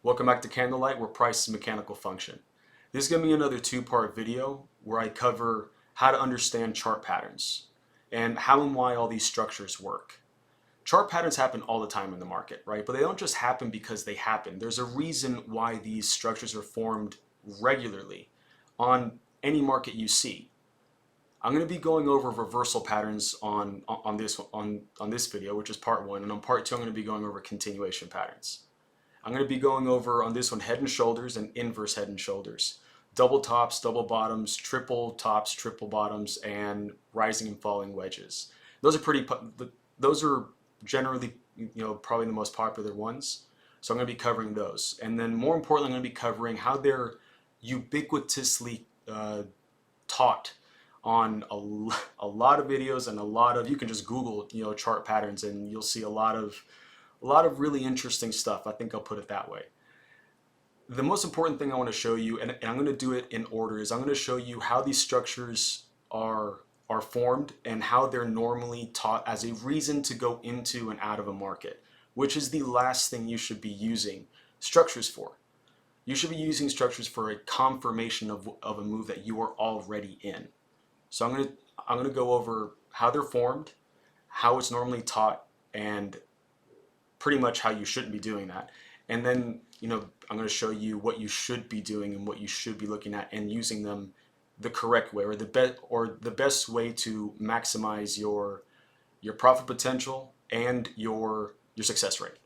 Welcome back to Candlelight, where price is mechanical function. This is going to be another two-part video where I cover how to understand chart patterns and how and why all these structures work. Chart patterns happen all the time in the market, right? But they don't just happen because they happen. There's a reason why these structures are formed regularly on any market you see. I'm going to be going over reversal patterns on this video, which is part one, and on part two I'm going to be going over continuation patterns. I'm going to be going over on this one head and shoulders and inverse head and shoulders, double tops, double bottoms, triple tops, triple bottoms, and rising and falling wedges. Those are generally, probably the most popular ones. So I'm going to be covering those, and then more importantly, I'm going to be covering how they're ubiquitously taught on a lot of videos and you can just Google chart patterns and you'll see a lot of really interesting stuff. I think I'll put it that way. The most important thing I want to show you, and I'm going to do it in order, is I'm going to show you how these structures are formed and how they're normally taught as a reason to go into and out of a market, which is the last thing you should be using structures for. You should be using structures for a confirmation of a move that you are already in. So I'm going to go over how they're formed, how it's normally taught, and pretty much how you shouldn't be doing that. And then, I'm going to show you what you should be doing and what you should be looking at and using them the correct way, or the best way to maximize your profit potential and your success rate.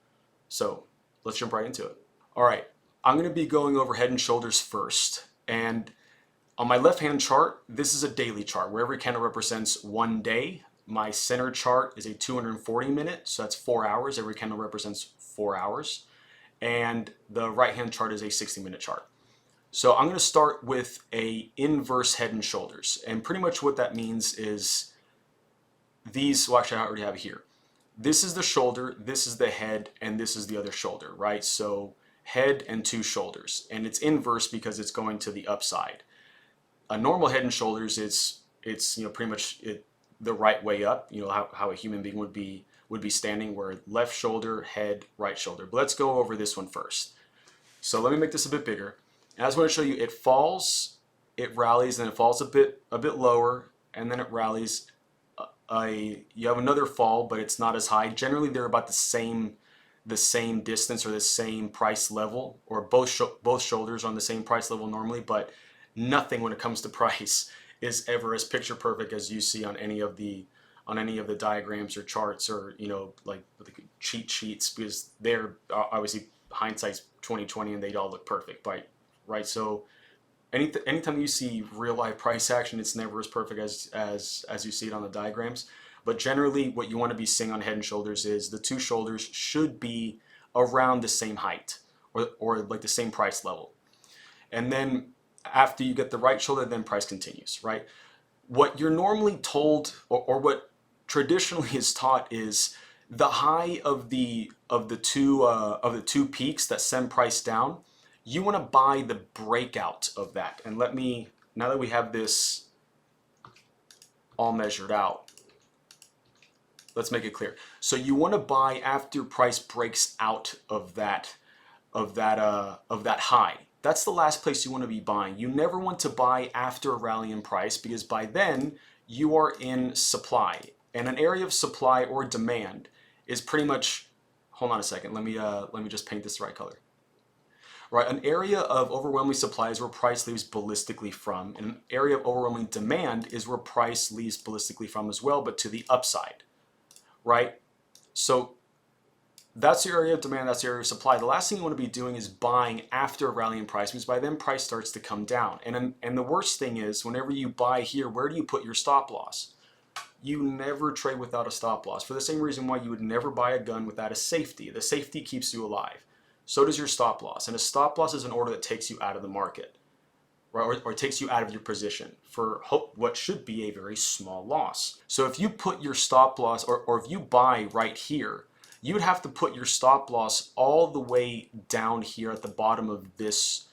So let's jump right into it. All right, I'm going to be going over head and shoulders first. And on my left-hand chart, this is a daily chart where every candle represents one day. My center chart is a 240 minute, so that's 4 hours. Every candle represents 4 hours. And the right-hand chart is a 60-minute chart. So I'm going to start with a inverse head and shoulders. And pretty much what that means is these, well, actually I already have it here. This is the shoulder, this is the head, and this is the other shoulder, right? So head and two shoulders. And it's inverse because it's going to the upside. A normal head and shoulders, it's pretty much the right way up, how a human being would be standing, where left shoulder, head, right shoulder. But let's go over this one first. So let me make this a bit bigger. And I just want to show you it falls, it rallies, and it falls a bit lower, and then it rallies. You have another fall, but it's not as high. Generally, they're about the same distance or the same price level, or both shoulders on the same price level normally, but nothing when it comes to price is ever as picture perfect as you see on any of the diagrams or charts, or like the cheat sheets, because they're obviously hindsight's 2020 and they'd all look perfect, right? So anytime you see real life price action, it's never as perfect as you see it on the diagrams. But generally, what you want to be seeing on head and shoulders is the two shoulders should be around the same height, or like the same price level. And then after you get the right shoulder, then price continues, right? What you're normally told, or what traditionally is taught, is the high of the two peaks that send price down. You want to buy the breakout of that. And now that we have this all measured out, let's make it clear. So you want to buy after price breaks out of that high. That's the last place you want to be buying. You never want to buy after a rally in price, because by then you are in supply. And an area of supply or demand is pretty much, hold on a second, let me just paint this the right color. Right, an area of overwhelming supply is where price leaves ballistically from, and an area of overwhelming demand is where price leaves ballistically from as well, but to the upside, right? So that's your area of demand, that's your area of supply. The last thing you want to be doing is buying after a rally in price, because by then price starts to come down. And the worst thing is, whenever you buy here, where do you put your stop loss? You never trade without a stop loss, for the same reason why you would never buy a gun without a safety. The safety keeps you alive. So does your stop loss. And a stop loss is an order that takes you out of the market, right? Or takes you out of your position for what should be a very small loss. So if you put your stop loss, or if you buy right here, you would have to put your stop loss all the way down here at the bottom of this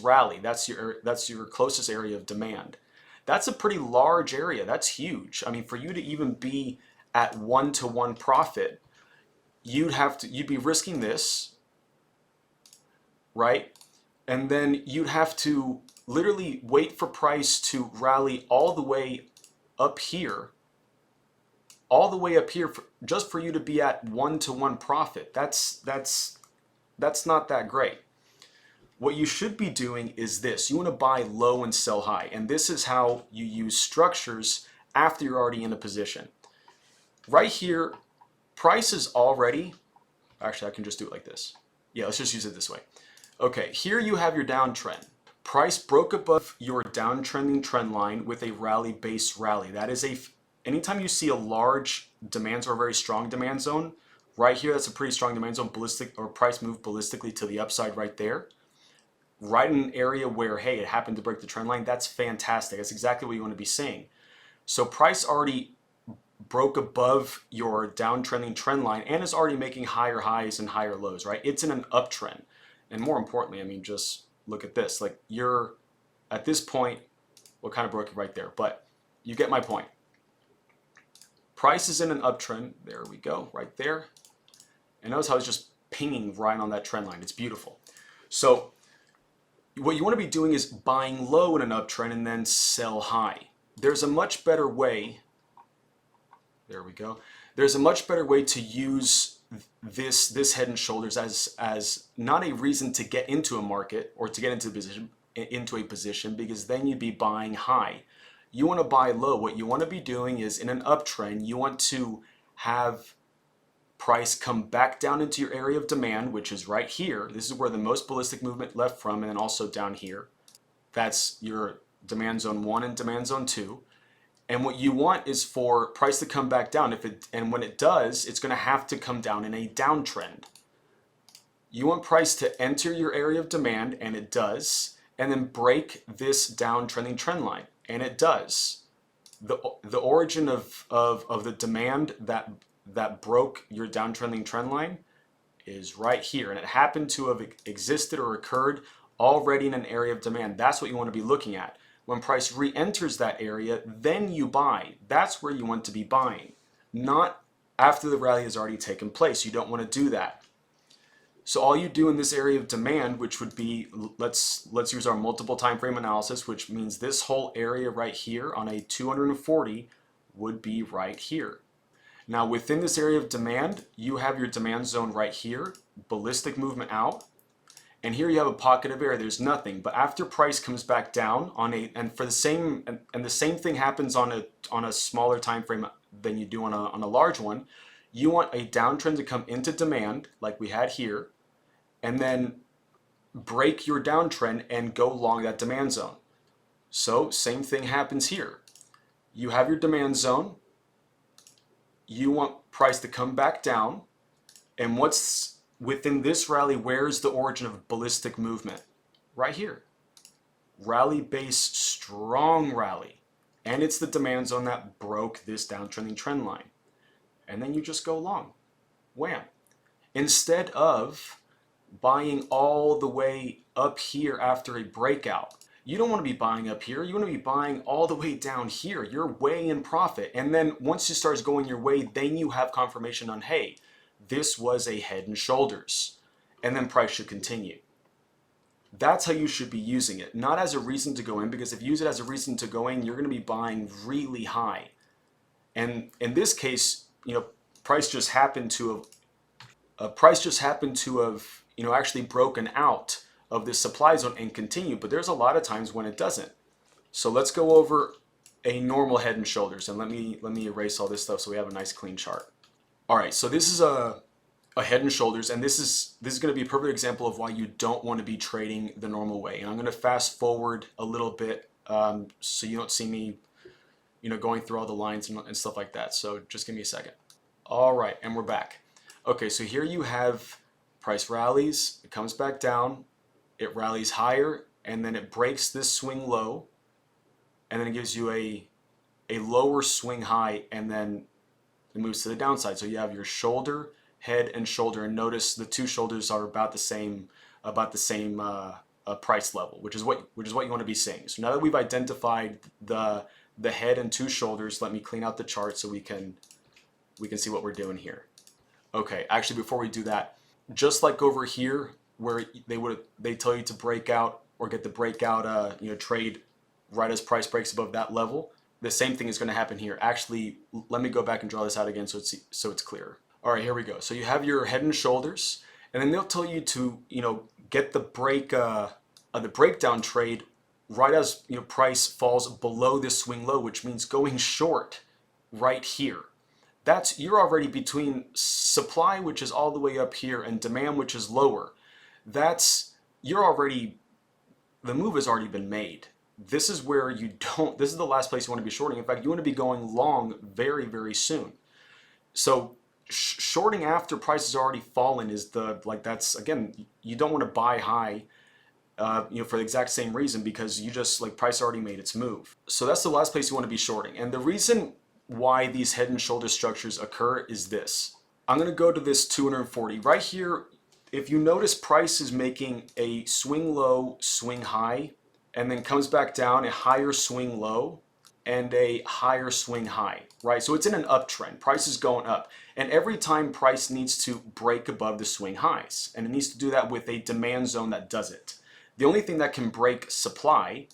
rally. That's your closest area of demand. That's a pretty large area. That's huge. I mean, for you to even be at 1-to-1 profit, you'd be risking this, right? And then you'd have to literally wait for price to rally all the way up here, just for you to be at 1-to-1 profit. That's not that great. What you should be doing is this. You want to buy low and sell high. And this is how you use structures after you're already in a position. Right here, price is already, actually I can just do it like this. Yeah, let's just use it this way. Okay, here you have your downtrend. Price broke above your downtrending trend line with a rally base rally. That is anytime you see a large demand or a very strong demand zone, right here, that's a pretty strong demand zone, ballistic, or price moved ballistically to the upside right there. Right in an area where, hey, it happened to break the trend line, that's fantastic. That's exactly what you want to be seeing. So price already broke above your downtrending trend line and is already making higher highs and higher lows, right? It's in an uptrend. And more importantly, I mean, just look at this. Like, you're at this point, well, kind of broke it right there, but you get my point. Price is in an uptrend. There we go, right there. And notice how it's just pinging right on that trend line. It's beautiful. So what you want to be doing is buying low in an uptrend and then sell high. There's a much better way. There we go. There's a much better way to use this head and shoulders as not a reason to get into a market or to get into a position, because then you'd be buying high. You want to buy low. What you want to be doing is, in an uptrend, you want to have price come back down into your area of demand, which is right here. This is where the most ballistic movement left from, and then also down here. That's your demand zone 1 and demand zone 2. And what you want is for price to come back down. And when it does, it's going to have to come down in a downtrend. You want price to enter your area of demand, and it does, and then break this downtrending trend line, and it does. The origin of the demand that broke your downtrending trend line is right here, and it happened to have existed or occurred already in an area of demand. That's what you want to be looking at. When price re-enters that area, then you buy. That's where you want to be buying, not after the rally has already taken place. You don't want to do that. So all you do in this area of demand, which would be, let's use our multiple time frame analysis, which means this whole area right here on a 240 would be right here. Now within this area of demand, you have your demand zone right here, ballistic movement out, and here you have a pocket of air. There's nothing. But after price comes back down and the same thing happens on a smaller time frame than you do on a large one, you want a downtrend to come into demand like we had here, and then break your downtrend and go long that demand zone. So same thing happens here. You have your demand zone. You want price to come back down, and what's within this rally, where's the origin of ballistic movement? Right here. Rally base, strong rally. And it's the demand zone that broke this downtrending trend line. And then you just go long. Wham. Instead of buying all the way up here after a breakout. You don't want to be buying up here. You want to be buying all the way down here. You're way in profit. And then once it starts going your way, then you have confirmation on, hey, this was a head and shoulders, and then price should continue. That's how you should be using it, not as a reason to go in, because if you use it as a reason to go in, you're going to be buying really high. And in this case, price just happened to have actually broken out of this supply zone and continue, but there's a lot of times when it doesn't. So let's go over a normal head and shoulders, and let me erase all this stuff so we have a nice clean chart. All right, so this is a head and shoulders, and this is going to be a perfect example of why you don't want to be trading the normal way. And I'm going to fast forward a little bit so you don't see me, going through all the lines and stuff like that. So just give me a second. All right, and we're back. Okay, so here you have price rallies, it comes back down, it rallies higher, and then it breaks this swing low, and then it gives you a lower swing high, and then it moves to the downside. So you have your shoulder, head, and shoulder, and notice the two shoulders are about the same price level, which is what you want to be seeing. So now that we've identified the head and two shoulders, let me clean out the chart so we can see what we're doing here. Okay, actually before we do that, just like over here where they tell you to break out or get the breakout trade right as price breaks above that level. The same thing is going to happen here. Actually, let me go back and draw this out again so it's clearer. All right, here we go. So you have your head and shoulders, and then they'll tell you to get the breakdown trade right as price falls below this swing low, which means going short right here. You're already between supply, which is all the way up here, and demand, which is lower. The move has already been made. This is where this is the last place you want to be shorting. In fact, you want to be going long very, very soon. So shorting after price has already fallen is that's, again, you don't want to buy high for the exact same reason, because you just price already made its move. So that's the last place you want to be shorting. And the reason why these head and shoulder structures occur is this. I'm going to go to this 240 right here. If you notice, price is making a swing low, swing high, and then comes back down, a higher swing low and a higher swing high, right? So it's in an uptrend. Price is going up. And every time price needs to break above the swing highs, and it needs to do that with a demand zone that does it. The only thing that can break supply,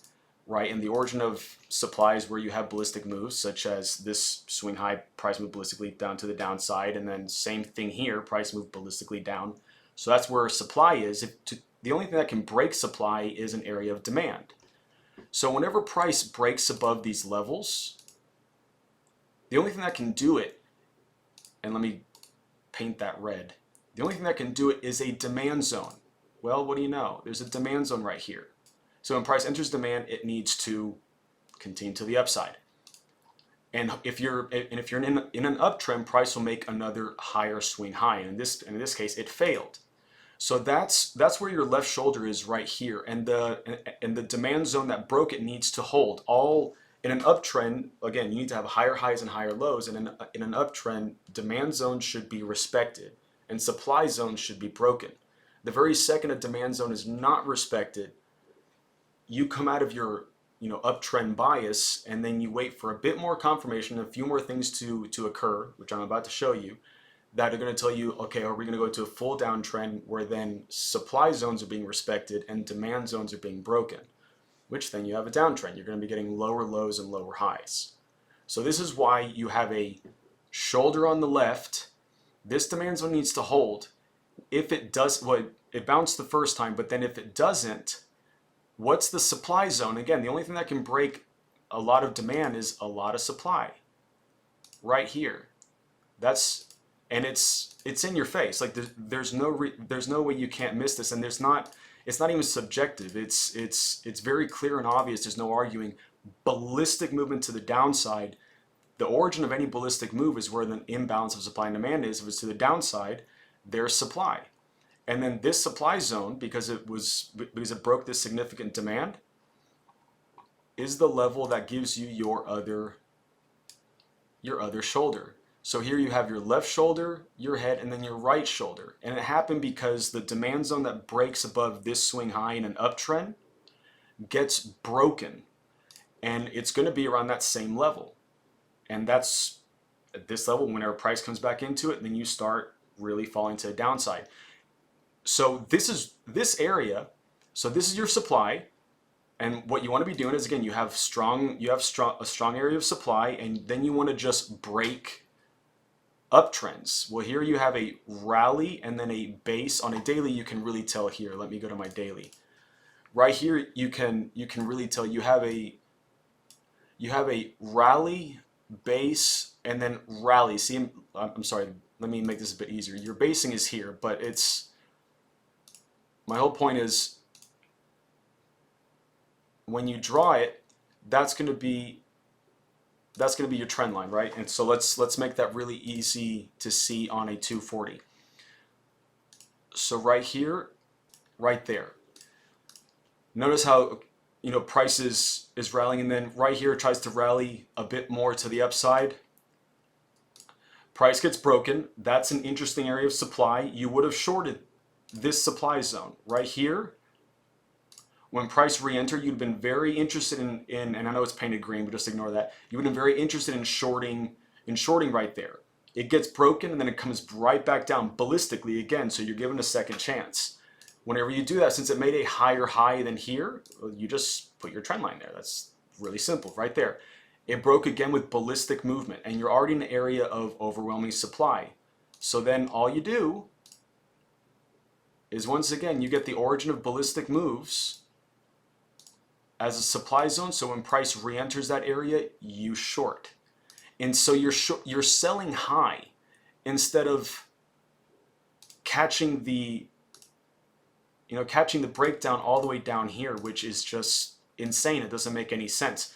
right, and the origin of supply is where you have ballistic moves, such as this swing high, price moved ballistically down to the downside, and then same thing here, price moved ballistically down. So that's where supply is. The only thing that can break supply is an area of demand. So whenever price breaks above these levels, the only thing that can do it, and let me paint that red, the only thing that can do it is a demand zone. Well, what do you know? There's a demand zone right here. So when price enters demand, it needs to continue to the upside. And if you're in an uptrend, price will make another higher swing high. And in this case, it failed. So that's where your left shoulder is right here, and the demand zone that broke it needs to hold. All in an uptrend, again, you need to have higher highs and higher lows, and in an uptrend, demand zone should be respected, and supply zone should be broken. The very second a demand zone is not respected, you come out of your uptrend bias, and then you wait for a bit more confirmation, a few more things to occur, which I'm about to show you, that are going to tell you, okay, are we going to go to a full downtrend where then supply zones are being respected and demand zones are being broken, which then you have a downtrend. You're going to be getting lower lows and lower highs. So this is why you have a shoulder on the left. This demand zone needs to hold. If it does, well, it bounced the first time, but then if it doesn't, what's the supply zone? Again, the only thing that can break a lot of demand is a lot of supply right here. And it's in your face. There's no way you can't miss this, and it's not even subjective. It's very clear and obvious. There's no arguing. Ballistic movement to the downside. The origin of any ballistic move is where the imbalance of supply and demand is. If it's to the downside, there's supply, and then this supply zone, because it broke this significant demand, is the level that gives you your other shoulder. So here you have your left shoulder, your head, and then your right shoulder. And it happened because the demand zone that breaks above this swing high in an uptrend gets broken. And it's going to be around that same level. And that's at this level, whenever price comes back into it, then you start really falling to the downside. So this is this area. So this is your supply. And what you want to be doing is, again, you have a strong area of supply, and then you want to just break uptrends. Well, here you have a rally and then a base. On a daily, you can really tell here. Let me go to my daily. Right here, you can really tell you have a rally, base, and then rally. See, I'm sorry. Let me make this a bit easier. Your basing is here, but my whole point is, when you draw it, that's going to be your trend line, right? And so let's make that really easy to see on a 240. So right here, right there. Notice how price is rallying, and then right here it tries to rally a bit more to the upside. Price gets broken. That's an interesting area of supply. You would have shorted this supply zone right here. When price re-entered, you'd been very interested in, and I know it's painted green, but just ignore that. You would have been very interested in shorting right there. It gets broken, and then it comes right back down ballistically again, so you're given a second chance. Whenever you do that, since it made a higher high than here, you just put your trend line there. That's really simple right there. It broke again with ballistic movement, and you're already in an area of overwhelming supply. So then all you do is, once again, you get the origin of ballistic moves as a supply zone. So when price re-enters that area, you short. And so you're selling high instead of catching the breakdown all the way down here, which is just insane. It doesn't make any sense.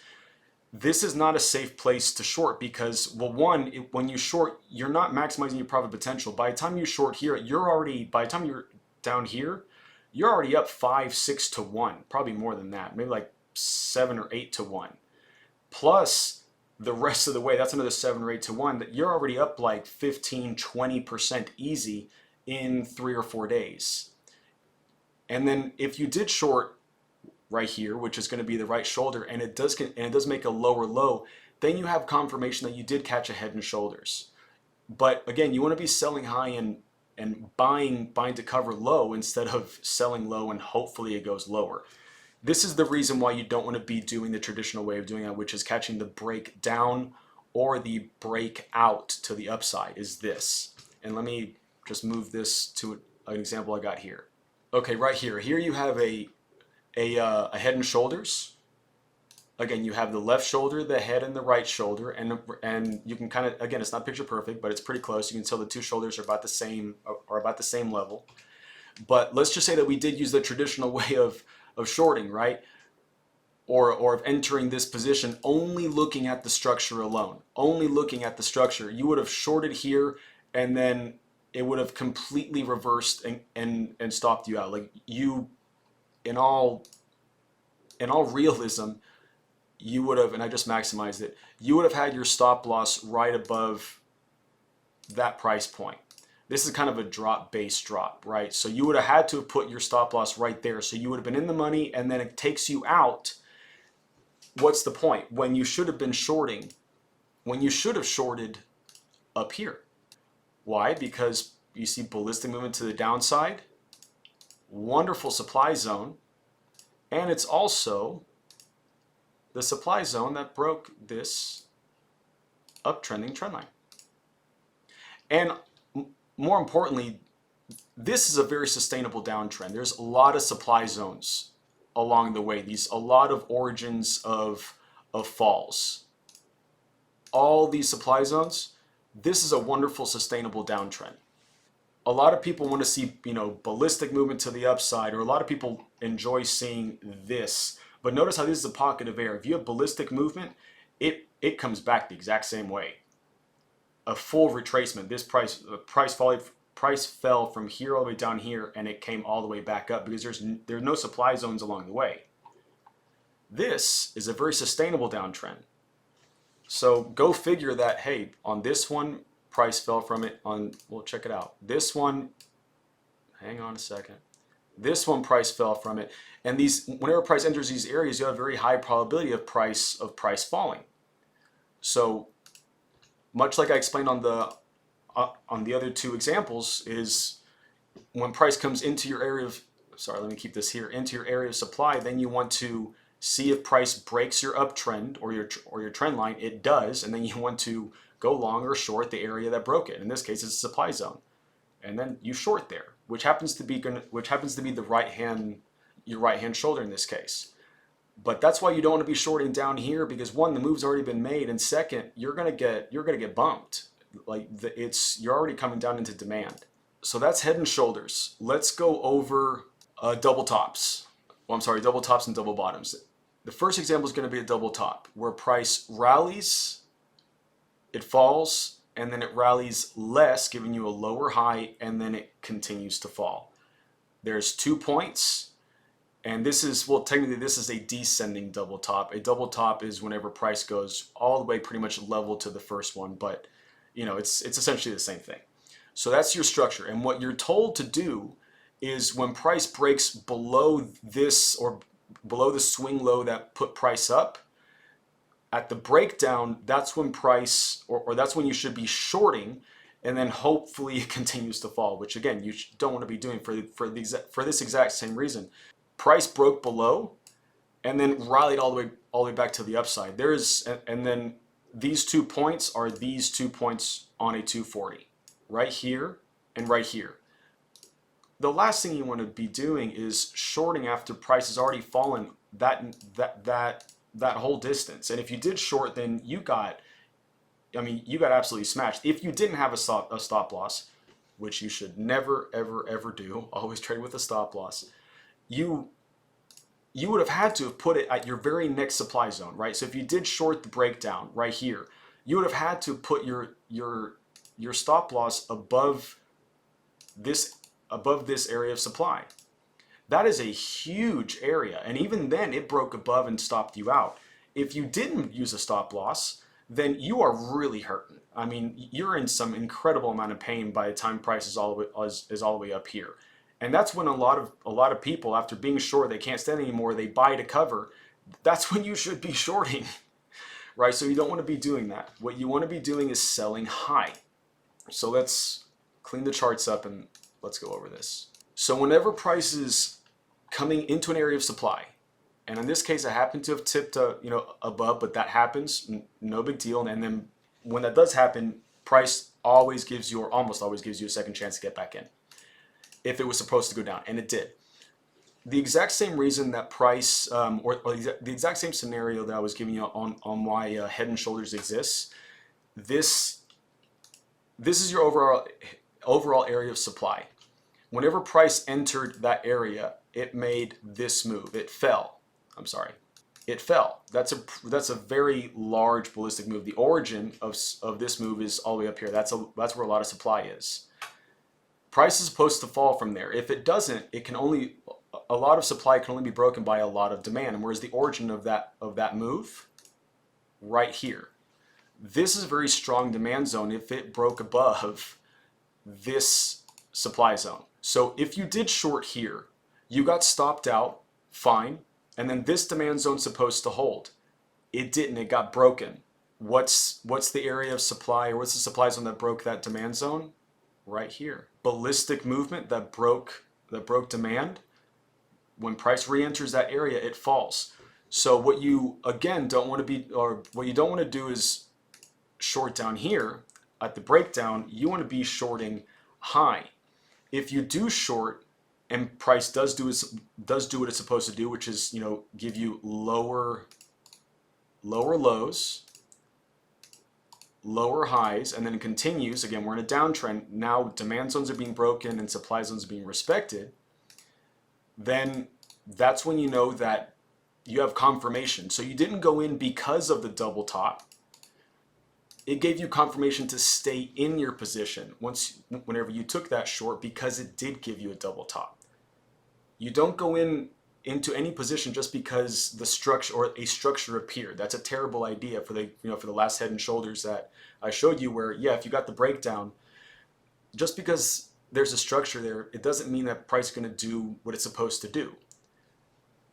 This is not a safe place to short because, well, one, when you short, you're not maximizing your profit potential. By the time you short here, by the time you're down here, you're already up 5, 6 to 1, probably more than that, maybe like 7 or 8 to 1. Plus the rest of the way, that's another 7 or 8 to 1, that you're already up like 15, 20% easy in 3 or 4 days. And then if you did short right here, which is going to be the right shoulder, and it does make a lower low, then you have confirmation that you did catch a head and shoulders. But again, you want to be selling high and buying to cover low instead of selling low and hopefully it goes lower. This is the reason why you don't want to be doing the traditional way of doing it, which is catching the break down or the break out to the upside, is this. And let me just move this to an example I got here. Okay, right here. Here you have a head and shoulders. Again, you have the left shoulder, the head, and the right shoulder, and you can kind of, again, it's not picture perfect, but it's pretty close. You can tell the two shoulders are about the same level. But let's just say that we did use the traditional way of shorting, right? Or of entering this position only looking at the structure alone, only looking at the structure. You would have shorted here, and then it would have completely reversed and stopped you out. Like, you, in all realism, you would have, and I just maximized it, you would have had your stop loss right above that price point. This is kind of a drop-based drop, right? So you would have had to have put your stop loss right there. So you would have been in the money, and then it takes you out. What's the point? When you should have been shorting, when you should have shorted up here. Why? Because you see ballistic movement to the downside, wonderful supply zone, and it's also the supply zone that broke this uptrending trend line. And more importantly, this is a very sustainable downtrend. There's a lot of supply zones along the way. A lot of origins of falls. All these supply zones, this is a wonderful sustainable downtrend. A lot of people want to see, ballistic movement to the upside, or a lot of people enjoy seeing this. But notice how this is a pocket of air. If you have ballistic movement, it comes back the exact same way. A full retracement. This price fell from here all the way down here, and it came all the way back up because there's no supply zones along the way. This is a very sustainable downtrend. So go figure that, hey, on this one, price fell from it. Well, check it out. This one, hang on a second. This one, price fell from it. And whenever price enters these areas, you have a very high probability of price falling. So much like I explained on the other two examples, is when price comes into your area of, let me keep this here, into your area of supply, then you want to see if price breaks your uptrend or your trend line. It does, and then you want to go long or short the area that broke it. In this case, it's a supply zone, and then you short there, which happens to be the your right hand shoulder in this case. But that's why you don't want to be shorting down here, because one, the move's already been made, and second, you're gonna get bumped. You're already coming down into demand. So that's head and shoulders. Let's go over double tops. Double tops and double bottoms. The first example is going to be a double top, where price rallies, it falls, and then it rallies less, giving you a lower high, and then it continues to fall. There's 2 points. And this is, technically this is a descending double top. A double top is whenever price goes all the way pretty much level to the first one, but it's essentially the same thing. So that's your structure. And what you're told to do is when price breaks below this or below the swing low that put price up, at the breakdown, that's when price, or that's when you should be shorting. and then hopefully it continues to fall, which again, you don't want to be doing for this exact same reason. Price broke below and then rallied all the way back to the upside. And then these 2 points are these 2 points on a 240, right here and right here. The last thing you want to be doing is shorting after price has already fallen that whole distance. And if you did short, then you got absolutely smashed. If you didn't have a stop loss, which you should never, ever, ever do, always trade with a stop loss, you would have had to have put it at your very next supply zone, right? So if you did short the breakdown right here, you would have had to put your stop loss above this area of supply. That is a huge area, and even then it broke above and stopped you out. If you didn't use a stop loss, then you are really hurting. I mean, you're in some incredible amount of pain by the time price is all the way up here. And that's when a lot of people, after being short, they can't stand anymore, they buy to cover. That's when you should be shorting, right? So you don't want to be doing that. What you want to be doing is selling high. So let's clean the charts up and let's go over this. So whenever price is coming into an area of supply, and in this case I happen to have tipped above, but that happens, no big deal. And then when that does happen, price always gives you, or almost always gives you, a second chance to get back in if it was supposed to go down, and it did. The exact same reason that price, or the exact same scenario that I was giving you on why Head and Shoulders exists, this is your overall area of supply. Whenever price entered that area, it made this move. It fell. I'm sorry. It fell. That's a very large ballistic move. The origin of this move is all the way up here. That's where a lot of supply is. Price is supposed to fall from there. If it doesn't, a lot of supply can only be broken by a lot of demand. And where's the origin of that move? Right here. This is a very strong demand zone if it broke above this supply zone. So if you did short here, you got stopped out, fine, and then this demand zone's supposed to hold. It didn't, it got broken. What's the area of supply, or what's the supply zone that broke that demand zone? Right here. Ballistic movement that broke demand. When price re-enters that area, it falls. So what you again don't want to do is short down here at the breakdown. You want to be shorting high. If you do short and price does do what it's supposed to do, which is, give you lower lows, lower highs, and then it continues, again, we're in a downtrend, now demand zones are being broken and supply zones are being respected, then that's when you know that you have confirmation. So you didn't go in because of the double top. It gave you confirmation to stay in your position whenever you took that short, because it did give you a double top. You don't go into any position just because the structure or a structure appeared. That's a terrible idea for the last Head and Shoulders that I showed you, where if you got the breakdown, just because there's a structure there, it doesn't mean that price is going to do what it's supposed to do.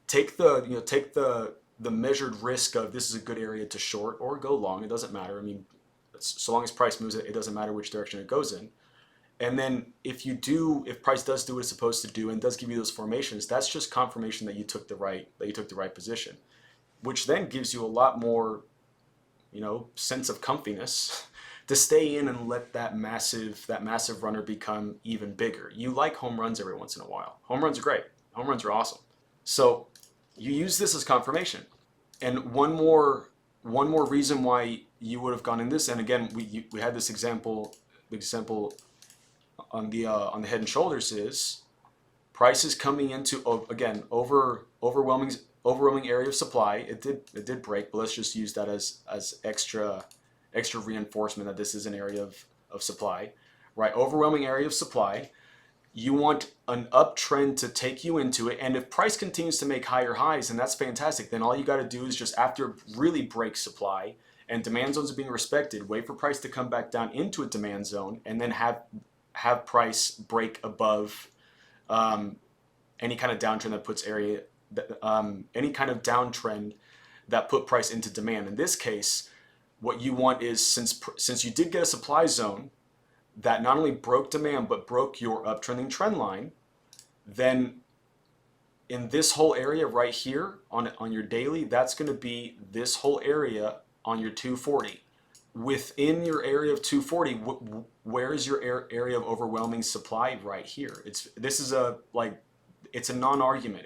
Take the measured risk of this is a good area to short or go long. It doesn't matter. I mean, so long as price moves, it doesn't matter which direction it goes in. And then if price does do what it's supposed to do and does give you those formations, that's just confirmation that you took the right position, which then gives you a lot more, sense of comfiness to stay in and let that massive runner become even bigger. You like home runs every once in a while. Home runs are great. Home runs are awesome. So you use this as confirmation. And one more reason why you would have gone in this, and again, we had this example on the Head and Shoulders, is price is coming into, again, overwhelming area of supply. It did break, but let's just use that as extra reinforcement that this is an area of supply, right? Overwhelming area of supply. You want an uptrend to take you into it, and if price continues to make higher highs, and that's fantastic, then all you got to do is just, after really break supply and demand zones are being respected, wait for price to come back down into a demand zone, and then have price break above any kind of downtrend that puts any kind of downtrend that put price into demand. In this case, what you want is, since you did get a supply zone that not only broke demand but broke your uptrending trend line, then in this whole area right here on your daily, that's going to be this whole area on your 240. Within your area of 240, where is your area of overwhelming supply? Right here. This is a it's a non-argument.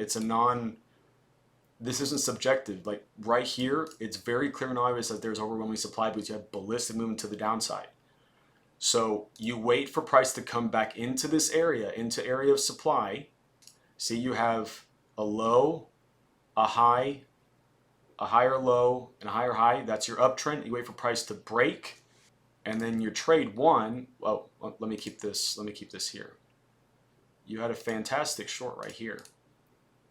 This isn't subjective. Like right here, it's very clear and obvious that there's overwhelming supply because you have ballistic movement to the downside. So you wait for price to come back into this area, into area of supply. See, you have a low, a high, a higher low, and a higher high. That's your uptrend. You wait for price to break, and then your trade one. Well, let me keep this here. You had a fantastic short right here.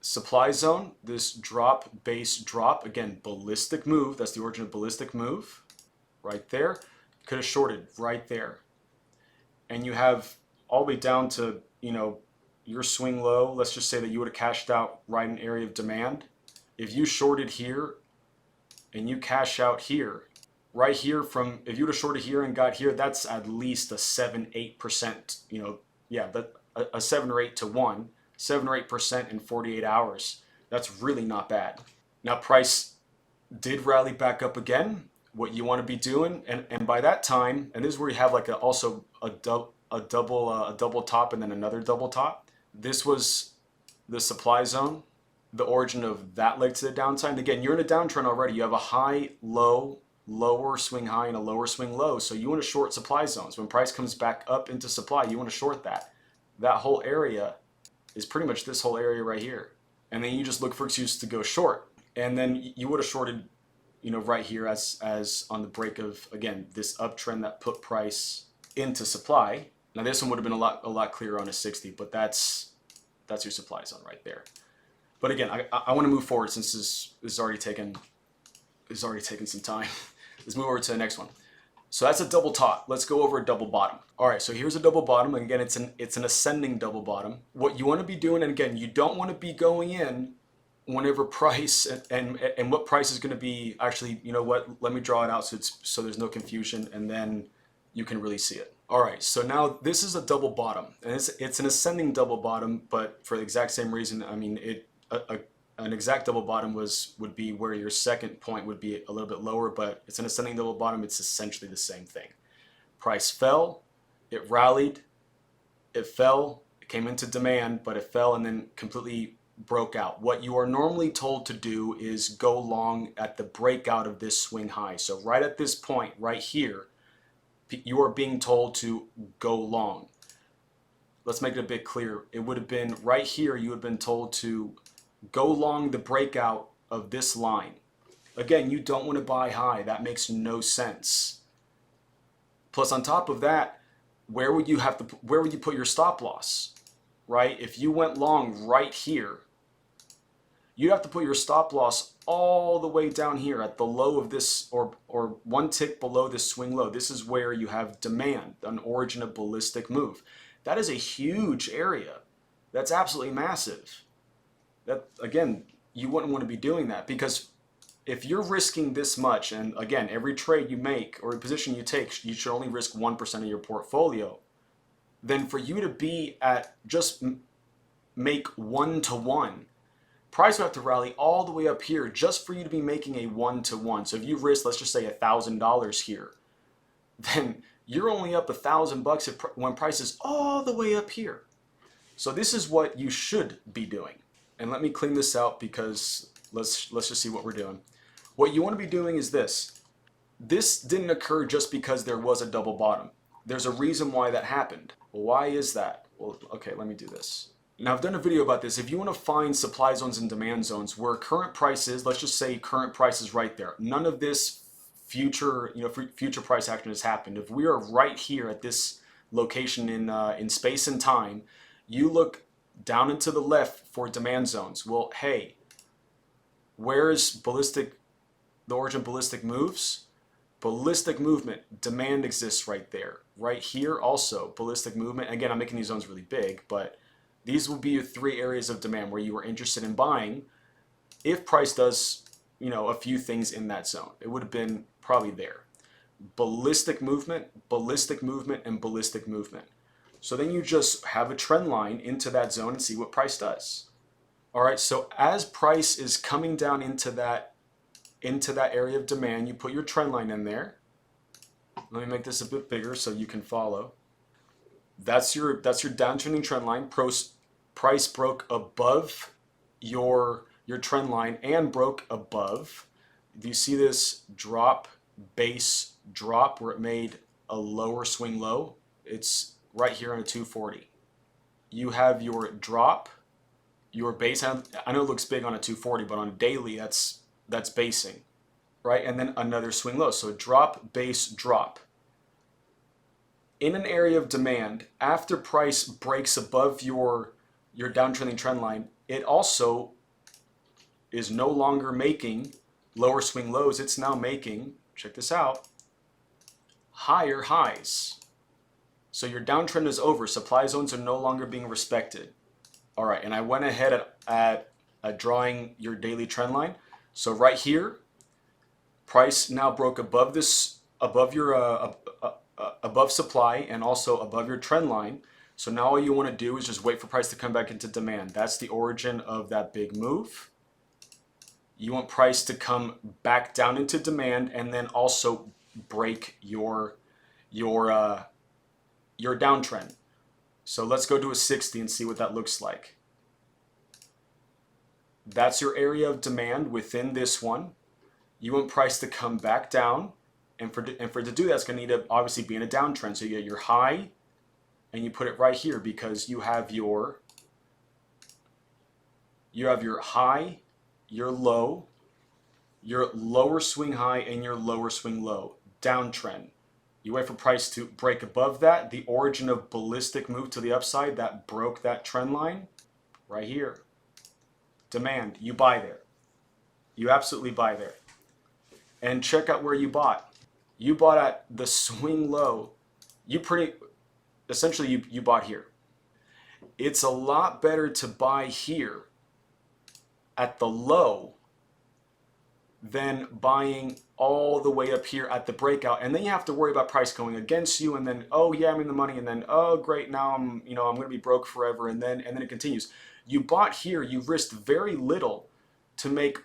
Supply zone, this drop, base drop, again, ballistic move. That's the origin of ballistic move right there. Could have shorted right there. And you have all the way down to, your swing low. Let's just say that you would have cashed out right in area of demand. If you shorted here and you cash out here, right here if you would have shorted here and got here, that's at least a 7-8%, a 7 or 8 to 1. 7 or 8% in 48 hours. That's really not bad. Now price did rally back up again. What you want to be doing, and by that time, and this is where you have like a double top and then another double top. This was the supply zone, the origin of that leg to the downside. And again, you're in a downtrend already. You have a high, low, lower swing high, and a lower swing low. So you want to short supply zones. When price comes back up into supply, you want to short that. That whole area is pretty much this whole area right here. And then you just look for excuses to go short. And then you would have shorted, right here as on the break of, again, this uptrend that put price into supply. Now this one would have been a lot clearer on a 60, but that's your supply zone right there. But again, I want to move forward since this is already taken some time. Let's move over to the next one. So that's a double top. Let's go over a double bottom. All right, so here's a double bottom. And again, it's an ascending double bottom. What you want to be doing, and again, you don't want to be going in whenever price and what price is going to be. Actually, you know what? Let me draw it out so there's no confusion, and then you can really see it. All right, so now this is a double bottom, and it's an ascending double bottom, but for the exact same reason. I mean, an exact double bottom would be where your second point would be a little bit lower, but it's an ascending double bottom. It's essentially the same thing. Price fell, it rallied, it fell, it came into demand, but it fell and then completely broke out. What you are normally told to do is go long at the breakout of this swing high. So right at this point, right here, you are being told to go long. Let's make it a bit clearer. It would have been right here, you would have been told to go long the breakout of this line. Again, you don't want to buy high. That makes no sense. Plus, on top of that, where would you put your stop loss? Right? If you went long right here, you'd have to put your stop loss all the way down here at the low of this, or one tick below this swing low. This is where you have demand, an origin of ballistic move. That is a huge area. That's absolutely massive. That, again, you wouldn't want to be doing that, because if you're risking this much, and again, every trade you make or position you take, you should only risk 1% of your portfolio, then for you to be at just make 1-to-1, price would have to rally all the way up here just for you to be making a 1-to-1. So if you risk, let's just say $1,000 here, then you're only up $1,000 when price is all the way up here. So this is what you should be doing. And let me clean this out, because let's just see what we're doing. What you want to be doing is this. This didn't occur just because there was a double bottom. There's a reason why that happened. Well, why is that? Well, okay, let me do this. Now, I've done a video about this. If you want to find supply zones and demand zones where current price is, let's just say current price is right there. None of this future price action has happened. If we are right here at this location in space and time, you look down and to the left for demand zones. Well, hey, where's the origin of ballistic moves? Ballistic movement, demand exists right there. Right here also, ballistic movement. Again, I'm making these zones really big, but these will be your 3 areas of demand where you are interested in buying if price does, a few things in that zone. It would have been probably there. ballistic movement, ballistic movement, and ballistic movement. So then you just have a trend line into that zone and see what price does. All right, so as price is coming down into that area of demand, you put your trend line in there. Let me make this a bit bigger so you can follow. That's your downtrending trend line. Price broke above your trend line and broke above. Do you see this drop, base drop, where it made a lower swing low? It's right here on a 240. You have your drop, your base. I know it looks big on a 240, but on a daily, that's basing, right? And then another swing low. So drop, base, drop. In an area of demand, after price breaks above your downtrending trend line, it also is no longer making lower swing lows. It's now making, check this out, higher highs. So your downtrend is over. Supply zones are no longer being respected. All right, and I went ahead at drawing your daily trend line. So right here, price now broke above above supply and also above your trend line. So now all you want to do is just wait for price to come back into demand. That's the origin of that big move. You want price to come back down into demand and then also break your downtrend. So let's go to a 60 and see what that looks like. That's your area of demand within this one. You want price to come back down, and for it to do that, it's going to need to obviously be in a downtrend. So you get your high, and you put it right here because you have your high, your low, your lower swing high, and your lower swing low. Downtrend. You wait for price to break above that, the origin of ballistic move to the upside that broke that trend line, right here. Demand, you buy there. You absolutely buy there. And check out where you bought. You bought at the swing low. Essentially you bought here. It's a lot better to buy here at the low than buying all the way up here at the breakout, and then you have to worry about price going against you, and then, oh yeah, I'm in the money, and then, oh great, now I'm going to be broke forever, and then it continues. You bought here, you risked very little to make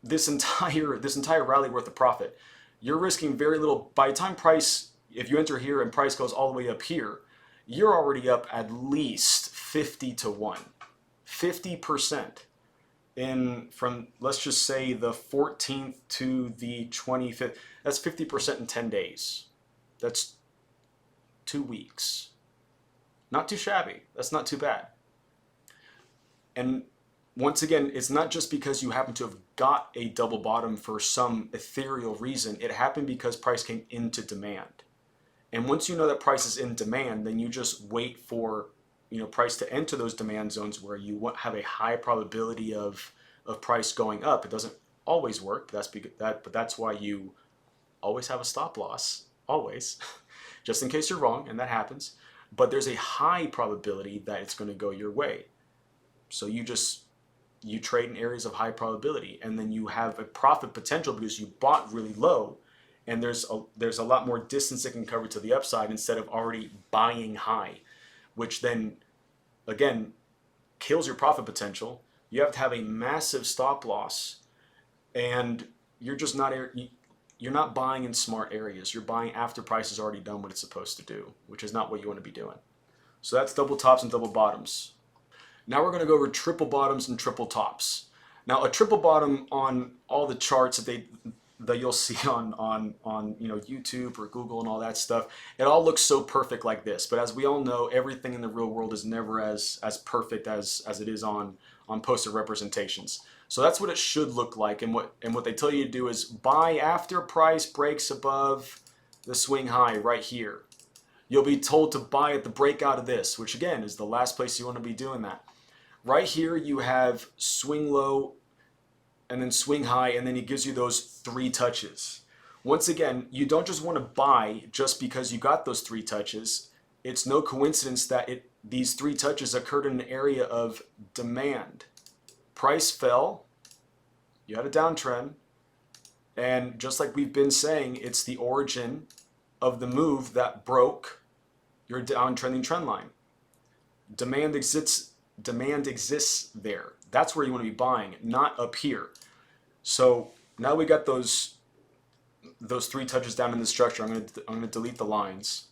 this entire rally worth of profit. You're risking very little. By the time price, if you enter here and price goes all the way up here, you're already up at least 50-1, 50%. From, let's just say, the 14th to the 25th, that's 50% in 10 days. That's 2 weeks. Not too shabby. That's not too bad. And once again, it's not just because you happen to have got a double bottom for some ethereal reason. It happened because price came into demand. And once you know that price is in demand, then you just wait for price to enter those demand zones where you have a high probability of price going up. It doesn't always work, but that's why you always have a stop loss, always, just in case you're wrong, and that happens. But there's a high probability that it's going to go your way. So you trade in areas of high probability, and then you have a profit potential because you bought really low, and there's a lot more distance that can cover to the upside instead of already buying high, which then again kills your profit potential. You have to have a massive stop loss, and you're not buying in smart areas. You're buying after price has already done what it's supposed to do, which is not what you want to be doing. So that's double tops and double bottoms. Now we're going to go over triple bottoms and triple tops. Now a triple bottom on all the charts that you'll see on YouTube or Google and all that stuff, it all looks so perfect like this. But as we all know, everything in the real world is never as perfect as it is on poster representations. So that's what it should look like. And what they tell you to do is buy after price breaks above the swing high right here. You'll be told to buy at the breakout of this, which again is the last place you want to be doing that. Right here you have swing low and then swing high, and then it gives you those 3 touches. Once again, you don't just want to buy just because you got those 3 touches. It's no coincidence that these 3 touches occurred in an area of demand. Price fell, you had a downtrend, And just like we've been saying, it's the origin of the move that broke your downtrending trend line. Demand exists there. That's where you want to be buying, not up here. So now we got those three touches down in the structure. I'm gonna delete the lines.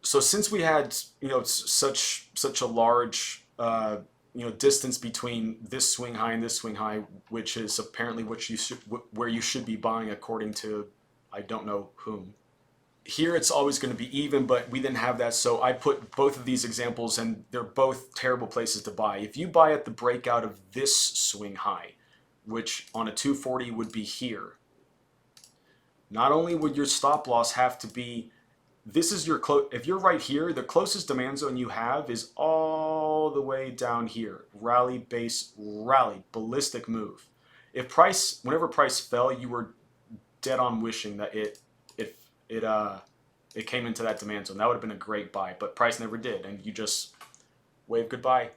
So since we had such a large distance between this swing high and this swing high, which is apparently where you should be buying according to I don't know whom. Here it's always going to be even, but we didn't have that, so I put both of these examples, and they're both terrible places to buy. If you buy at the breakout of this swing high, which on a 240 would be here, not only would your stop loss have to be, this is your if you're right here, the closest demand zone you have is all the way down here. Rally, base, rally, ballistic move. Whenever price fell, you were dead on wishing that it came into that demand zone. That would have been a great buy, but price never did, and you just wave goodbye,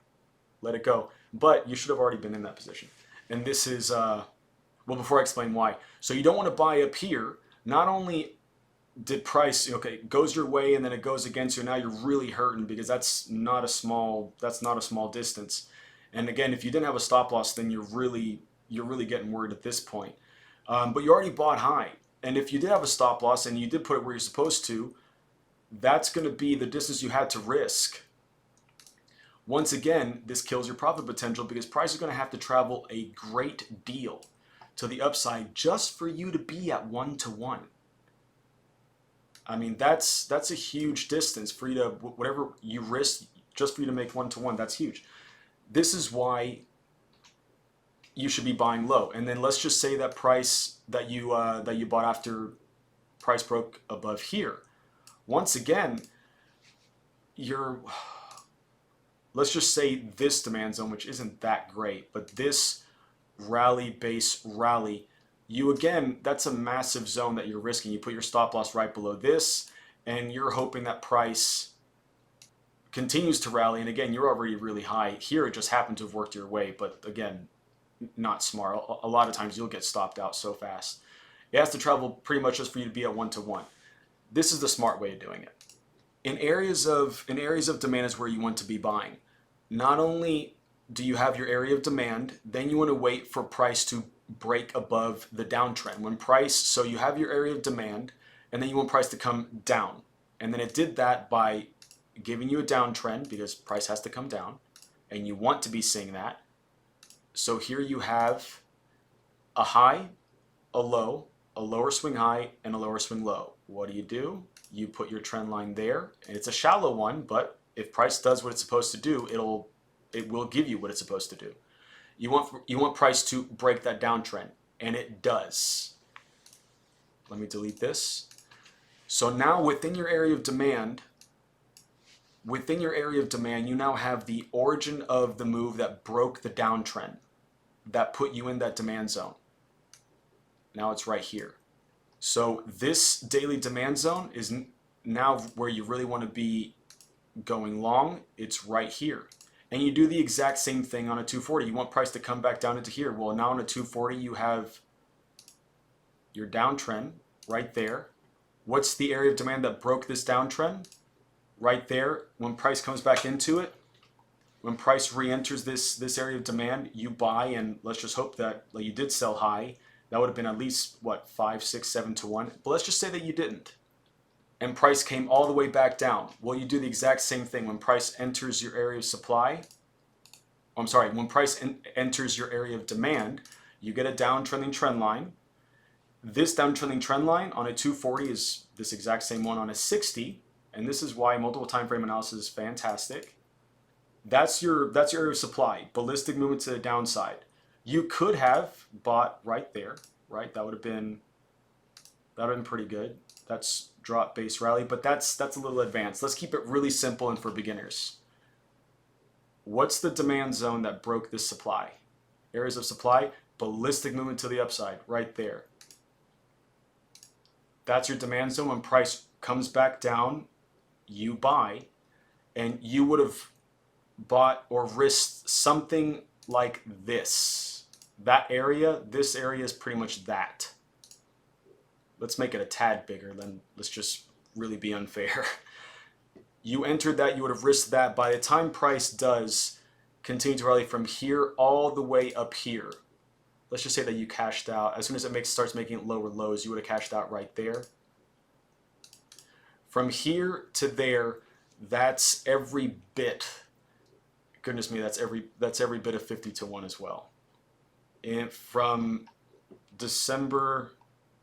let it go. But you should have already been in that position. And this is, well, before I explain why. So you don't want to buy up here. Not only did price, it goes your way and then it goes against you, now you're really hurting because that's not a small distance. And again, if you didn't have a stop loss, then you're really getting worried at this point. But you already bought high. And if you did have a stop loss and you did put it where you're supposed to, that's going to be the distance you had to risk. Once again, this kills your profit potential because price is going to have to travel a great deal to the upside just for you to be at 1-to-1. I mean, that's a huge distance for you to, whatever you risk, just for you to make 1-to-1. That's huge. This is why you should be buying low. And then let's just say that price that you bought after price broke above here. Once again, let's just say this demand zone, which isn't that great, but this rally, base, rally, that's a massive zone that you're risking. You put your stop loss right below this, and you're hoping that price continues to rally. And again, you're already really high. Here, it just happened to have worked your way, but again, not smart. A lot of times you'll get stopped out so fast. It has to travel pretty much just for you to be at 1-to-1. This is the smart way of doing it. In areas of demand is where you want to be buying. Not only do you have your area of demand, then you want to wait for price to break above the downtrend. So you have your area of demand, and then you want price to come down. And then it did that by giving you a downtrend because price has to come down, and you want to be seeing that. So here you have a high, a low, a lower swing high, and a lower swing low. What do? You put your trend line there, and it's a shallow one, but if price does what it's supposed to do, it will give you what it's supposed to do. You want price to break that downtrend, and it does. Let me delete this. So now within your area of demand, you now have the origin of the move that broke the downtrend, that put you in that demand zone. Now it's right here. So this daily demand zone is now where you really want to be going long. It's right here. And you do the exact same thing on a 240. You want price to come back down into here. Well, now on a 240, you have your downtrend right there. What's the area of demand that broke this downtrend? Right there. When price comes back into it, when price re-enters this area of demand, you buy, and let's just hope that you did sell high. That would have been at least, 5, 6, 7-to-1. But let's just say that you didn't. And price came all the way back down. Well, you do the exact same thing. When price enters your area of supply, when price enters your area of demand, you get a downtrending trend line. This downtrending trend line on a 240 is this exact same one on a 60. And this is why multiple time frame analysis is fantastic. That's your area of supply. Ballistic movement to the downside. You could have bought right there, right? That would have been pretty good. That's drop, base, rally, but that's a little advanced. Let's keep it really simple and for beginners. What's the demand zone that broke this supply? Areas of supply, ballistic movement to the upside, right there. That's your demand zone. When price comes back down, you buy, and you would have bought or risked something like this. This area is pretty much that. let's make it a tad bigger, then let's just really be unfair. You entered that, you would have risked that. By the time price does continue to rally from here all the way up here, let's just say that you cashed out. As soon as it starts making lower lows, you would have cashed out right there. From here to there, that's every bit. Goodness me, that's every bit of 50 to 1 as well. And from December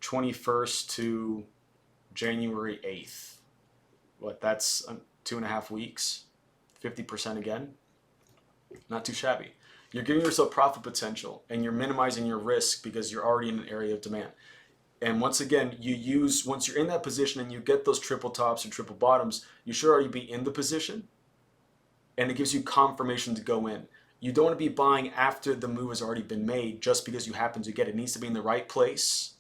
21st to January 8th, what, that's 2.5 weeks, 50% again. Not too shabby. You're giving yourself profit potential and you're minimizing your risk because you're already in an area of demand. And once again, once you're in that position and you get those triple tops or triple bottoms, you should already be in the position, and it gives you confirmation to go in. You don't want to be buying after the move has already been made just because you happen to get it. It needs to be in the right place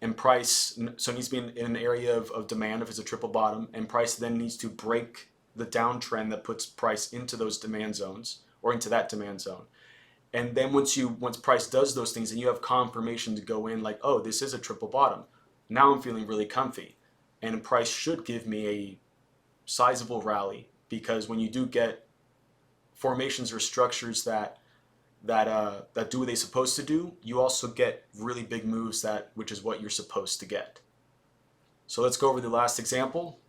and price, so it needs to be in an area of demand if it's a triple bottom, and price then needs to break the downtrend that puts price into those demand zones or into that demand zone. And then once price does those things and you have confirmation to go in, like, oh, this is a triple bottom. Now I'm feeling really comfy. And price should give me a sizable rally, because when you do get formations or structures that do what they're supposed to do, you also get really big moves, which is what you're supposed to get. So let's go over the last example,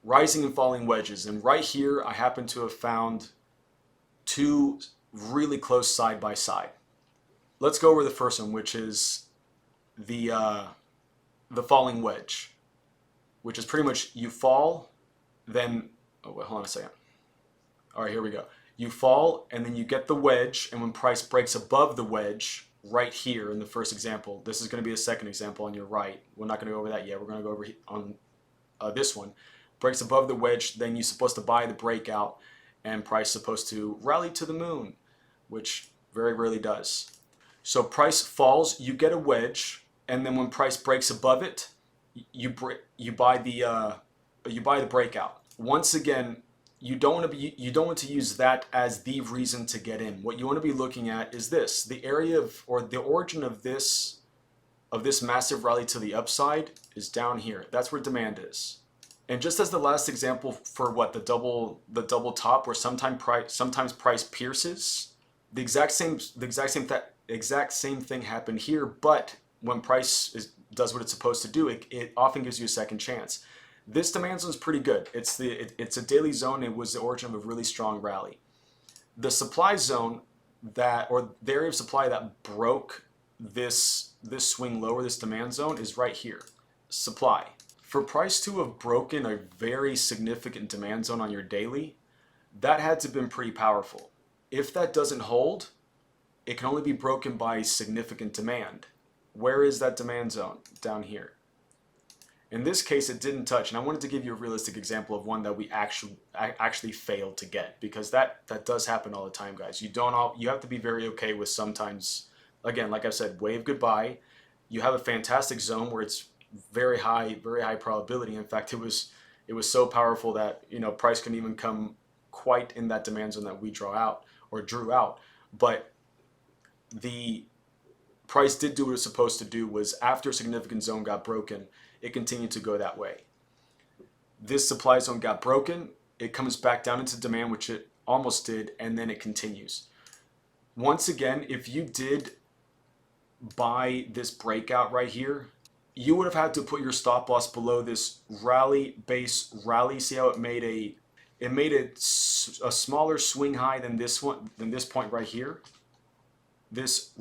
rising and falling wedges. And right here, I happen to have found two really close side by side. Let's go over the first one, which is the falling wedge, which is pretty much you fall, then, oh wait, hold on a second. All right, here we go. You fall and then you get the wedge, and when price breaks above the wedge right here in the first example, this is going to be the second example on your right. We're not going to go over that yet. We're going to go over on this one. Breaks above the wedge, then you're supposed to buy the breakout, and price is supposed to rally to the moon, which very rarely does. So price falls, you get a wedge, and then when price breaks above it, you buy the breakout. Once again, you don't want to use that as the reason to get in. What you want to be looking at is this: the area of, or the origin of this massive rally to the upside is down here. That's where demand is. And just as the last example for what the double top, where sometimes price pierces, the exact same thing happened here. But when price does what it's supposed to do, it often gives you a second chance. This demand zone is pretty good. It's a daily zone. It was the origin of a really strong rally. The supply zone or the area of supply that broke this swing lower, this demand zone, is right here. Supply. For price to have broken a very significant demand zone on your daily, that had to have been pretty powerful. If that doesn't hold, it can only be broken by significant demand. Where is that demand zone? Down here. In this case, it didn't touch, and I wanted to give you a realistic example of one that we actually failed to get, because that does happen all the time, guys. You have to be very okay with sometimes, again, like I said, wave goodbye. You have a fantastic zone where it's very high probability. In fact, it was so powerful that price couldn't even come quite in that demand zone that we drew out. But the price did do what it was supposed to do. Was after a significant zone got broken, it continued to go that way. This supply zone got broken, it comes back down into demand, which it almost did, and then it continues. Once again, if you did buy this breakout right here, you would have had to put your stop loss below this base rally. See how it made a smaller swing high than this point right here. This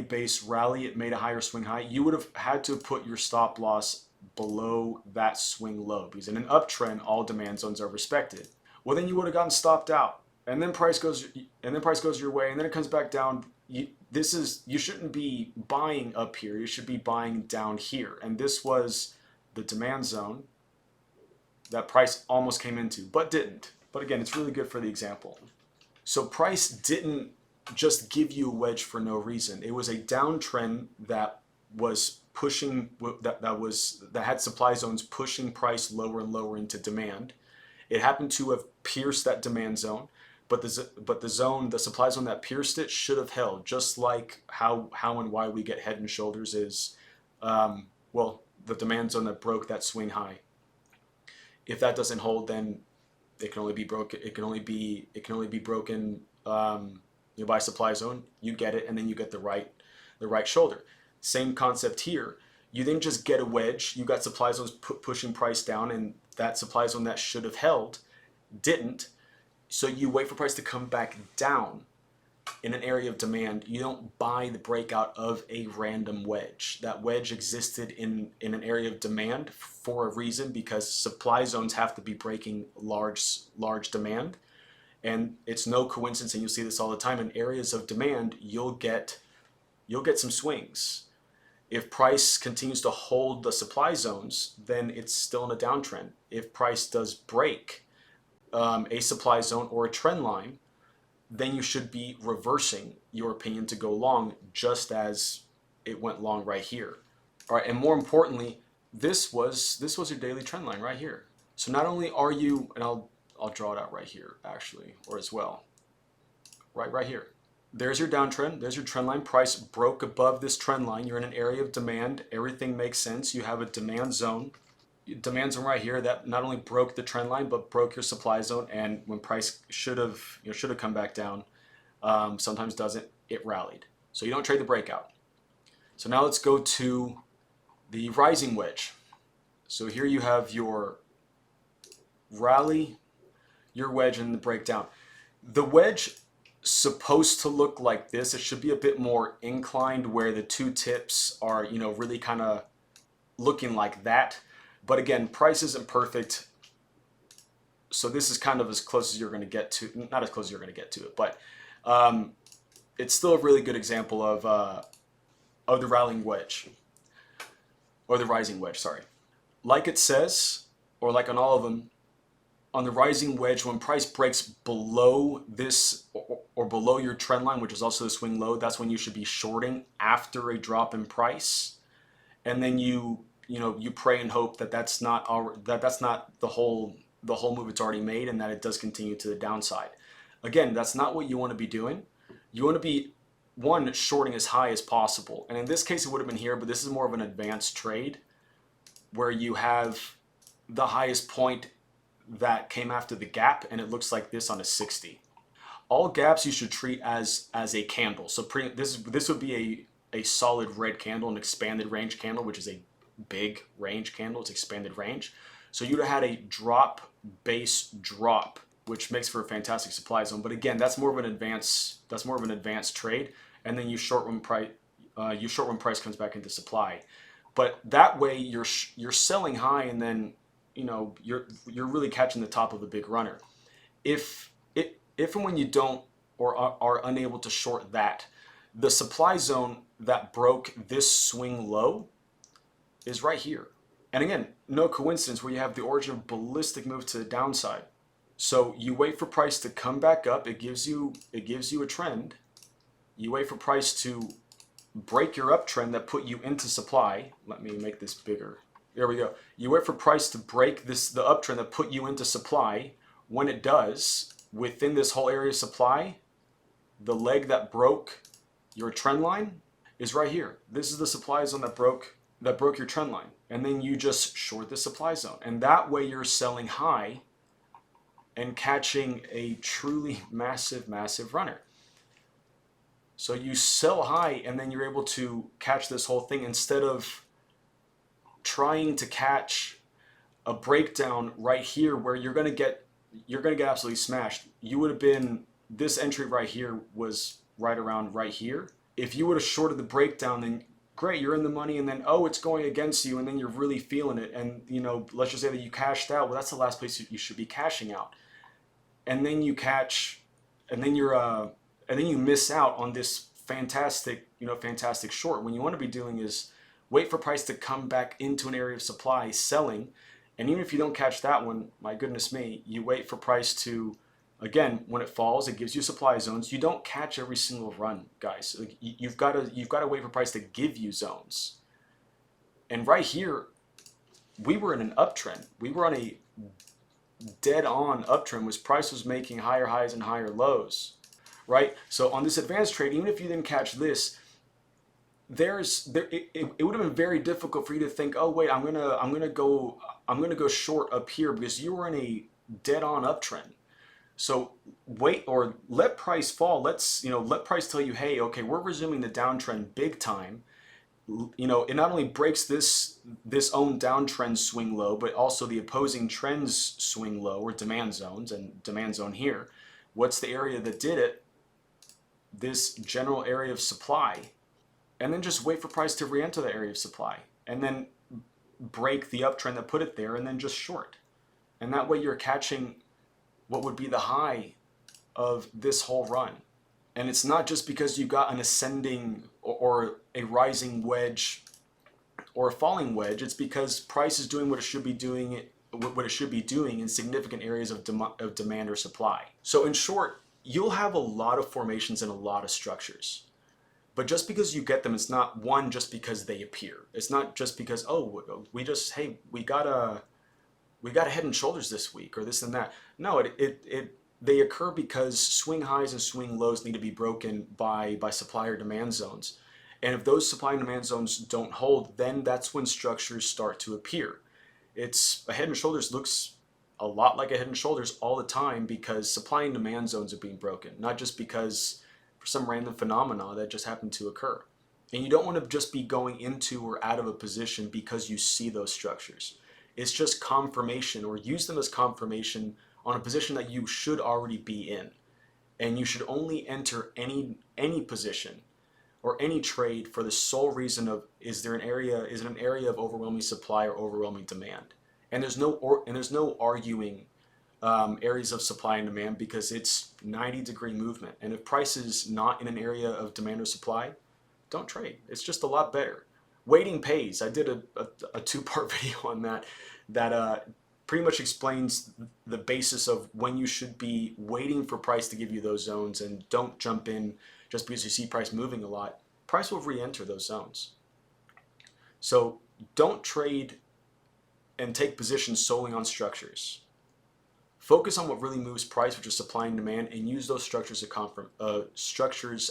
base rally, it made a higher swing high. You would have had to put your stop loss below that swing low, because in an uptrend, all demand zones are respected. Well, then you would have gotten stopped out, and then price goes your way, and then it comes back down. You shouldn't be buying up here. You should be buying down here, and this was the demand zone that price almost came into, but didn't. But again, it's really good for the example. So price didn't just give you a wedge for no reason. It was a downtrend that was pushing, that had supply zones pushing price lower and lower into demand. It happened to have pierced that demand zone, but the supply zone that pierced it should have held. Just like how and why we get head and shoulders is, well, the demand zone that broke that swing high. If that doesn't hold, then it can only be broken. It can only be broken by supply zone. You get it, and then you get the right shoulder. Same concept here. You then just get a wedge. You got supply zones pushing price down, and that supply zone that should have held didn't. So you wait for price to come back down in an area of demand. You don't buy the breakout of a random wedge. That wedge existed in an area of demand for a reason, because supply zones have to be breaking large demand. And it's no coincidence, and you'll see this all the time, in areas of demand, you'll get some swings. If price continues to hold the supply zones, then it's still in a downtrend. If price does break a supply zone or a trend line, then you should be reversing your opinion to go long, just as it went long right here. All right, and more importantly, this was your daily trend line right here. So not only are you, and I'll draw it out right here actually, or as well, right here. There's your downtrend, there's your trend line. Price broke above this trend line. You're in an area of demand. Everything makes sense. You have a demand zone right here that not only broke the trend line, but broke your supply zone. And when price should have come back down, sometimes doesn't, it rallied. So you don't trade the breakout. So now let's go to the rising wedge. So here you have your rally, your wedge, and the breakdown. The wedge supposed to look like this. It should be a bit more inclined, where the two tips are, really kind of looking like that. But again, price isn't perfect. So this is kind of as close as you're going to get to, not as close as you're going to get to it, but it's still a really good example of the rallying wedge, or the rising wedge, sorry. Like it says, or like on all of them, on the rising wedge, when price breaks below this or below your trend line, which is also the swing low, that's when you should be shorting after a drop in price. And then you pray and hope that that's not the whole move it's already made, and that it does continue to the downside. Again, that's not what you want to be doing. You want to be, one, shorting as high as possible. And in this case, it would have been here, but this is more of an advanced trade where you have the highest point that came after the gap, and it looks like this on a 60. All gaps you should treat as a candle. So this would be a solid red candle, an expanded range candle, which is a big range candle. It's expanded range. So you'd have had a drop, base drop, which makes for a fantastic supply zone. But again, that's more of an advanced trade. And then you short when price comes back into supply. But that way you're selling high, and then you're really catching the top of a big runner. If and when you don't, or are unable to short that, the supply zone that broke this swing low is right here. And again, no coincidence, where you have the origin of ballistic move to the downside. So you wait for price to come back up. It gives you a trend. You wait for price to break your uptrend that put you into supply. Let me make this bigger. There we go. You wait for price to break the uptrend that put you into supply. When it does, within this whole area of supply, the leg that broke your trend line is right here. This is the supply zone that broke your trend line. And then you just short the supply zone. And that way you're selling high and catching a truly massive, massive runner. So you sell high, and then you're able to catch this whole thing, instead of trying to catch a breakdown right here where you're gonna get absolutely smashed. You would have been, this entry right here was right around right here. If you would have shorted the breakdown, then great, you're in the money, and then it's going against you, and then you're really feeling it, and let's just say that you cashed out. Well, that's the last place you should be cashing out, and then you catch, and then you miss out on this fantastic short. When you want to be doing is wait for price to come back into an area of supply, selling, and even if you don't catch that one, my goodness me, you wait for price to, again, when it falls, it gives you supply zones. You don't catch every single run, guys. You've got to wait for price to give you zones. And right here, we were in an uptrend. We were on a dead-on uptrend, which price was making higher highs and higher lows, right? So on this advanced trade, even if you didn't catch this, it would have been very difficult for you to think, oh wait, I'm gonna go short up here because you were in a dead-on uptrend. So wait, or let price fall. Let price tell you, hey, okay, we're resuming the downtrend big time. It not only breaks this own downtrend swing low, but also the opposing trends swing low, or demand zones, and demand zone here. What's the area that did it? This general area of supply. And then just wait for price to re-enter the area of supply, and then break the uptrend that put it there, and then just short. And that way you're catching what would be the high of this whole run. And it's not just because you got an ascending or a rising wedge or a falling wedge. It's because price is doing what it should be doing, in significant areas of demand or supply. So in short, you'll have a lot of formations and a lot of structures. But just because you get them, it's not one just because they appear. It's not just because, oh, we got a head and shoulders this week, or this and that. No, they occur because swing highs and swing lows need to be broken by supply or demand zones. And if those supply and demand zones don't hold, then that's when structures start to appear. A head and shoulders looks a lot like a head and shoulders all the time because supply and demand zones are being broken, not just because for some random phenomena that just happened to occur. And you don't want to just be going into or out of a position because you see those structures. It's just confirmation, or use them as confirmation on a position that you should already be in. And you should only enter any position or any trade for the sole reason of, is it an area of overwhelming supply or overwhelming demand? And there's no arguing areas of supply and demand, because it's 90-degree movement. And if price is not in an area of demand or supply, don't trade. It's just a lot better. Waiting pays. I did a two-part video on that pretty much explains the basis of when you should be waiting for price to give you those zones, and don't jump in just because you see price moving a lot. Price will re-enter those zones. So don't trade and take positions solely on structures. Focus on what really moves price, which is supply and demand, and use those structures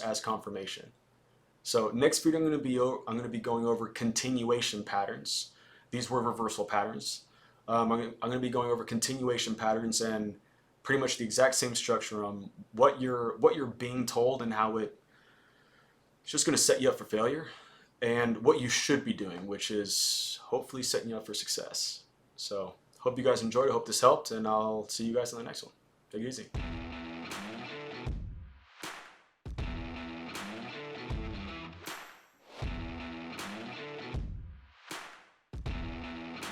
as confirmation. So next video, I'm going to be going over continuation patterns. These were reversal patterns. I'm going to be going over continuation patterns and pretty much the exact same structure on what you're being told and how it's just going to set you up for failure, and what you should be doing, which is hopefully setting you up for success. So hope you guys enjoyed. I hope this helped, and I'll see you guys in the next one. Take it easy.